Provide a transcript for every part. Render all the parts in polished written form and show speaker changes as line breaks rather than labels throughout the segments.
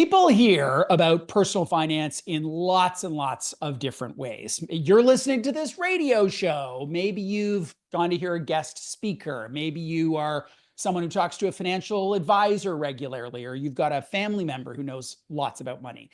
People hear about personal finance in lots and lots of different ways. You're listening to this radio show. Maybe you've gone to hear a guest speaker. Maybe you are someone who talks to a financial advisor regularly, or you've got a family member who knows lots about money.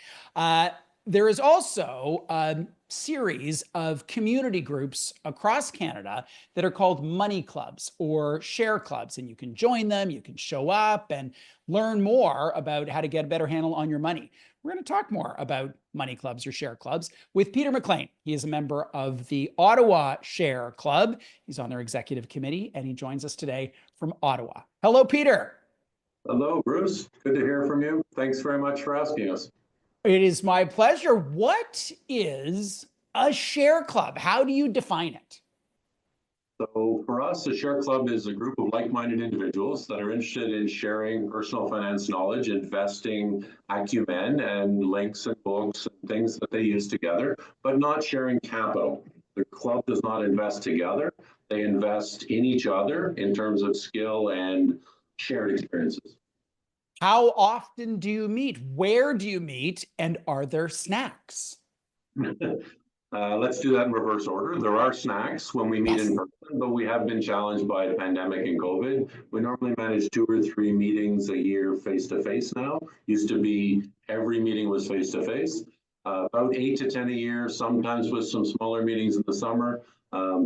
There is also a series of community groups across Canada that are called money clubs or share clubs, and you can join them, you can show up and learn more about how to get a better handle on your money. We're going to talk more about money clubs or share clubs with Peter MacLean. He is a member of the Ottawa Share Club. He's on their executive committee, and he joins us today from Ottawa. Hello, Peter.
Hello, Bruce. Good to hear from you. Thanks very much for asking us.
It is my pleasure. What is a share club? How do you define it?
So for us, a share club is a group of like-minded individuals that are interested in sharing personal finance knowledge, investing acumen and links and books and things that they use together, but not sharing capital. The club does not invest together. They invest in each other in terms of skill and shared experiences.
How often do you meet? Where do you meet? And are there snacks?
Let's do that in reverse order. There are snacks when we meet in person, but we have been challenged by the pandemic and COVID. We normally manage 2 or 3 meetings a year face-to-face now. Used to be every meeting was face-to-face. About 8 to 10 a year, sometimes with some smaller meetings in the summer,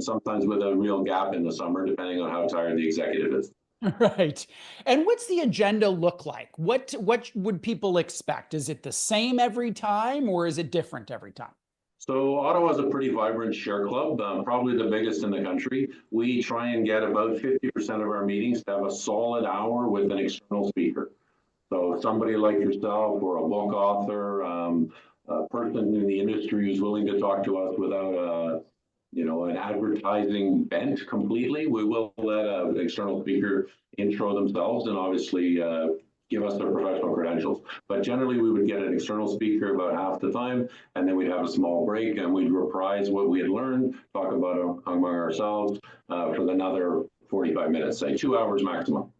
sometimes with a real gap in the summer, depending on how tired the executive is.
Right. And what's the agenda look like? What would people expect? Is it the same every time, or is it different every time?
So Ottawa is a pretty vibrant share club, probably the biggest in the country. We try and get about 50% of our meetings to have a solid hour with an external speaker. So somebody like yourself or a book author, a person in the industry who's willing to talk to us without an advertising bent completely. We will let an external speaker intro themselves and obviously give us their professional credentials. But generally, we would get an external speaker about half the time, and then we'd have a small break and we'd reprise what we had learned, talk about it among ourselves for another 45 minutes, say 2 hours maximum.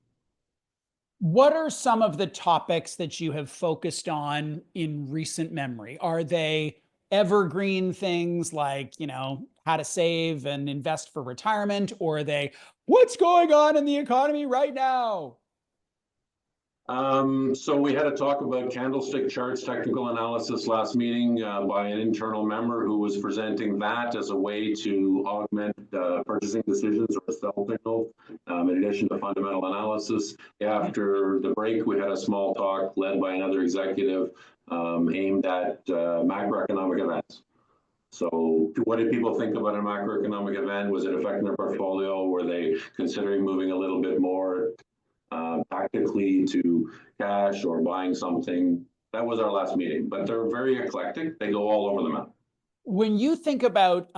What are some of the topics that you have focused on in recent memory? Are they evergreen things like, how to save and invest for retirement, or are they what's going on in the economy right now?
So we had a talk about candlestick charts, technical analysis last meeting by an internal member who was presenting that as a way to augment purchasing decisions or sell signals in addition to fundamental analysis. After the break, we had a small talk led by another executive aimed at macroeconomic events. So what did people think about a macroeconomic event? Was it affecting their portfolio? Were they considering moving a little bit more tactically to cash or buying something? That was our last meeting, but they're very eclectic. They go all over the map.
When you think about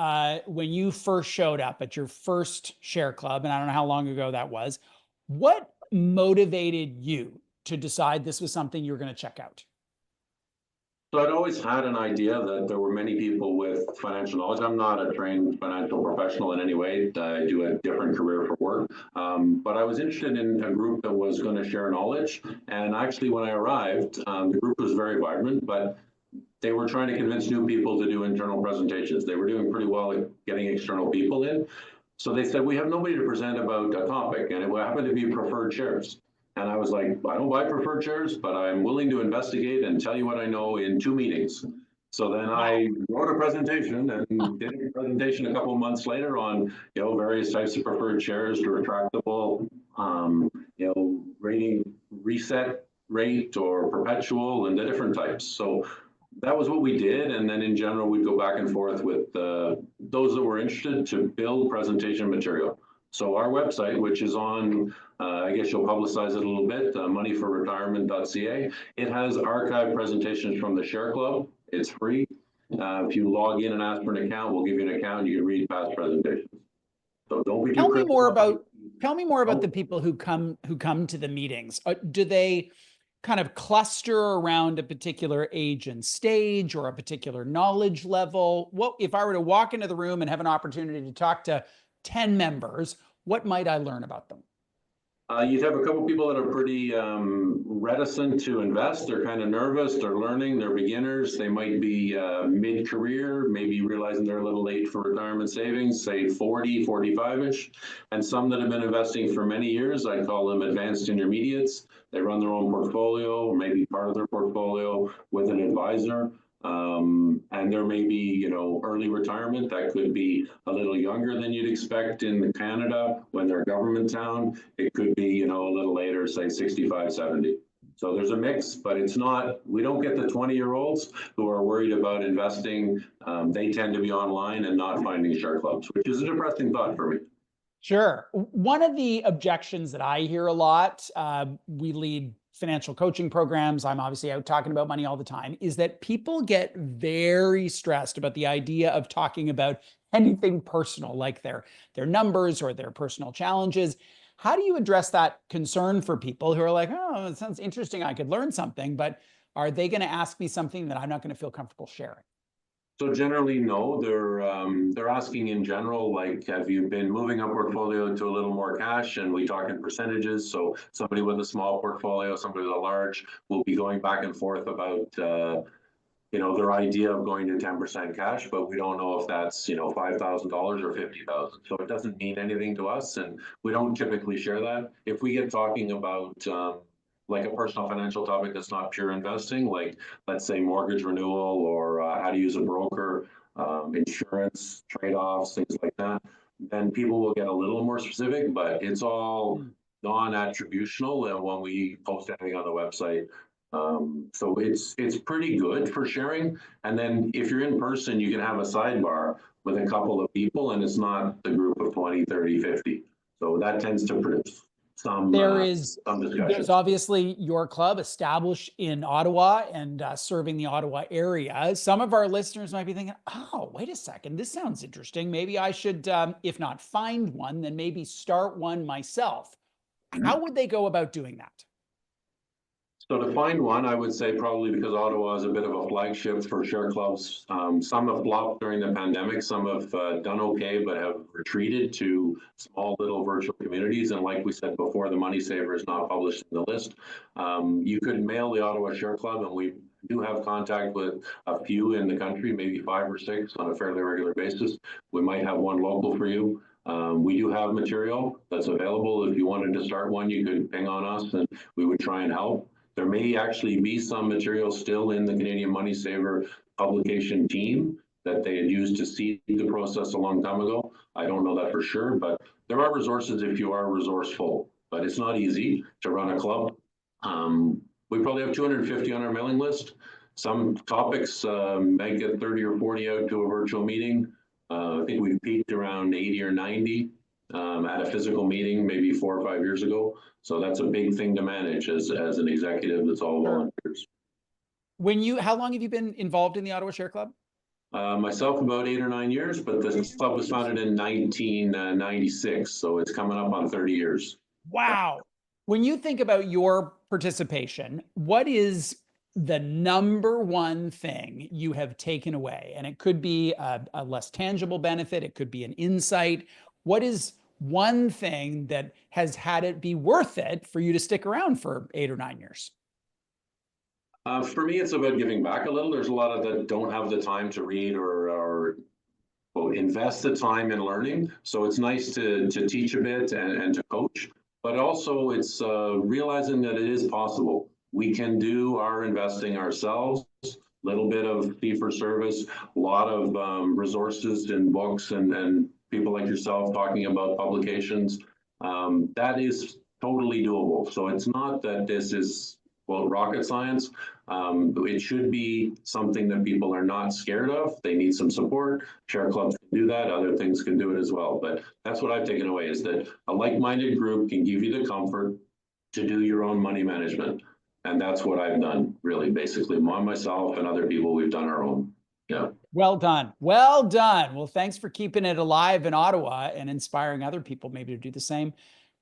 when you first showed up at your first share club, and I don't know how long ago that was, what motivated you to decide this was something you were going to check out?
So I'd always had an idea that there were many people with financial knowledge. I'm not a trained financial professional in any way. I do a different career for work. But I was interested in a group that was going to share knowledge. And actually, when I arrived, the group was very vibrant, but they were trying to convince new people to do internal presentations. They were doing pretty well at getting external people in. So they said, we have nobody to present about a topic. And it happened to be preferred shares. And I was like, I don't buy preferred shares, but I'm willing to investigate and tell you what I know in 2 meetings. So then I wrote a presentation and did a presentation a couple of months later on, various types of preferred shares, to retractable, rating reset rate or perpetual, and the different types. So that was what we did. And then in general, we'd go back and forth with those that were interested to build presentation material. So our website, which is on, I guess you'll publicize it a little bit, moneyforretirement.ca. It has archived presentations from the Share Club. It's free. If you log in and ask for an account, we'll give you an account. You can read past presentations. So don't be too critical.
Tell me more about the people who come to the meetings. Do they kind of cluster around a particular age and stage or a particular knowledge level? What if I were to walk into the room and have an opportunity to talk to 10 members, what might I learn about them?
You'd have a couple people that are pretty reticent to invest. They're kind of nervous. They're learning. They're beginners. They might be mid-career, maybe realizing they're a little late for retirement savings, say 40, 45-ish. And some that have been investing for many years, I call them advanced intermediates. They run their own portfolio, or maybe part of their portfolio with an advisor. And there may be, early retirement that could be a little younger than you'd expect in Canada when they're a government town. It could be, a little later, say 65, 70. So there's a mix, but it's not, we don't get the 20-year-olds who are worried about investing. They tend to be online and not finding share clubs, which is a depressing thought for me.
Sure. One of the objections that I hear a lot, we lead financial coaching programs, I'm obviously out talking about money all the time, is that people get very stressed about the idea of talking about anything personal, like their numbers or their personal challenges. How do you address that concern for people who are like, oh, it sounds interesting, I could learn something, but are they going to ask me something that I'm not going to feel comfortable sharing?
So generally, no. They're asking in general, like, have you been moving a portfolio to a little more cash? And we talk in percentages. So somebody with a small portfolio, somebody with a large, will be going back and forth about their idea of going to 10% cash, but we don't know if that's $5,000 or 50,000. So it doesn't mean anything to us, and we don't typically share that. If we get talking about like a personal financial topic that's not pure investing, like let's say mortgage renewal or how to use a broker, insurance, trade-offs, things like that, then people will get a little more specific, but it's all non-attributional when we post anything on the website. So it's pretty good for sharing. And then if you're in person, you can have a sidebar with a couple of people and it's not the group of 20, 30, 50. So that tends to produce some
There's
discussion.
obviously your club established in Ottawa and serving the Ottawa area. Some of our listeners might be thinking, oh, wait a second, this sounds interesting. Maybe I should, if not find one, then maybe start one myself. How would they go about doing that?
So to find one, I would say probably because Ottawa is a bit of a flagship for share clubs. Some have flopped during the pandemic. Some have done okay, but have retreated to small little virtual communities. And like we said before, the Money Saver is not published in the list. You could mail the Ottawa Share Club, and we do have contact with a few in the country, maybe 5 or 6 on a fairly regular basis. We might have one local for you. We do have material that's available. If you wanted to start one, you could ping on us and we would try and help. There may actually be some material still in the Canadian Money Saver publication team that they had used to seed the process a long time ago. I don't know that for sure, but there are resources if you are resourceful, but it's not easy to run a club. We probably have 250 on our mailing list. Some topics might get 30 or 40 out to a virtual meeting. I think we've peaked around 80 or 90 at a physical meeting maybe 4 or 5 years ago. So that's a big thing to manage as an executive that's all volunteers.
How long have you been involved in the Ottawa Share Club?
Myself about 8 or 9 years, but the club was founded in 1996, so it's coming up on 30 years.
Wow. When you think about your participation, what is the number one thing you have taken away? And it could be a less tangible benefit. It could be an insight. What is one thing that has had it be worth it for you to stick around for 8 or 9 years?
For me, it's about giving back a little. There's a lot of that don't have the time to read or invest the time in learning. So it's nice to teach a bit and to coach, but also it's realizing that it is possible. We can do our investing ourselves, a little bit of fee for service, a lot of resources in books and people like yourself talking about publications. That is totally doable. So it's not that this is, well, rocket science. It should be something that people are not scared of. They need some support. Share clubs can do that. Other things can do it as well. But that's what I've taken away, is that a like-minded group can give you the comfort to do your own money management. And that's what I've done, really, basically. Myself and other people, we've done our own. Yeah.
Well done. Well done. Well, thanks for keeping it alive in Ottawa and inspiring other people maybe to do the same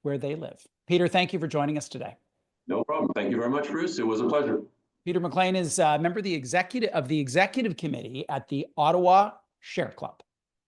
where they live. Peter, thank you for joining us today.
No problem. Thank you very much, Bruce. It was a pleasure.
Peter MacLean is a member of the executive committee at the Ottawa Share Club.